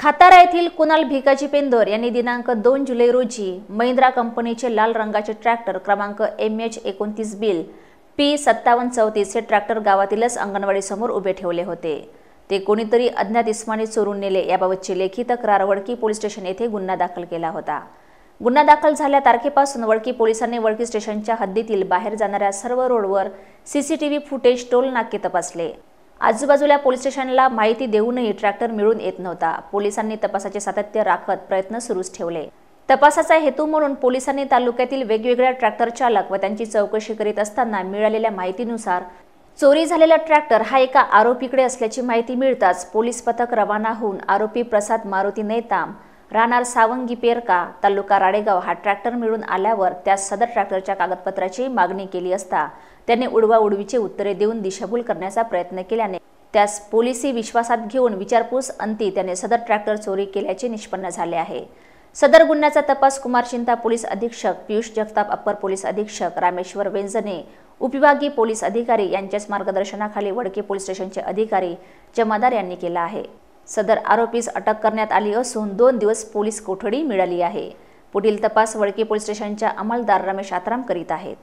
सातारा येथील कुणाल भिकाजी पेंदर यांनी दिनांक 2 जुलै रोजी महिंद्रा कंपनीचे लाल रंगाचे ट्रॅक्टर क्रमांक MH29 बिल P5734 हे ट्रॅक्टर गावातीलच अंगणवाडी समोर उभे ठेवले होते। ते कोणीतरी अज्ञात इसमाने चोरून नेले याबाबतची लेखी तक्रार वडकी पोलीस स्टेशन येथे गुन्हा दाखल केला होता। गुन्हा दाखल झाल्या तारखेपासून वडकी पोलिसांनी वडकी स्टेशनच्या हद्दीतील बाहेर जाणाऱ्या सर्व रोडवर CCTV फुटेज टोल नाके तपासले। आजूबाजूला पोलीस स्टेशनला माहिती देऊनही ट्रॅक्टर मिळून येत नव्हता। पोलिसांनी तपासाचे सातत्य राखत प्रयत्न सुरूच ठेवले। तपासाचा हेतू म्हणून पोलिसांनी तालुक्यातील वेगवेगळ्या ट्रॅक्टर चालक व त्यांची चौकशी करीत असताना मिळालेल्या माहितीनुसार चोरी झालेला ट्रॅक्टर हा एका आरोपीकडे असल्याची माहिती मिळताच पोलीस पथक रवाना होऊन आरोपी प्रसाद मारुती नेताम राहणार सावंगी पेरका तालुका राडेगाव हा ट्रॅक्टर मिळून आल्यावर त्या सदर ट्रॅक्टरच्या कागदपत्राची मागणी केली असता त्याने उडवाउडवीची उत्तरे देऊन दिशाभूल करण्याचा प्रयत्न केल्याने त्यास पोलिसी विश्वासात घेऊन विचारपूस अंती त्याने सदर ट्रॅक्टर चोरी केल्याचे निष्पन्न झाले आहे। सदर गुन्ह्याचा तपास कुमारचिंता पोलीस अधीक्षक पियुष जगताप, अप्पर पोलीस अधीक्षक रामेश्वर वेंजने, उपविभागीय पोलीस अधिकारी यांच्याच मार्गदर्शनाखाली वडकी पोलीस स्टेशनचे अधिकारी जमादार यांनी केला आहे। सदर आरोपीस अटक करण्यात आली असून 2 दिवस पोलीस कोठडी मिळाली आहे। पुढील तपास वडकी पोलीस स्टेशनच्या अंमलदार रमेश आत्राम करीत आहेत।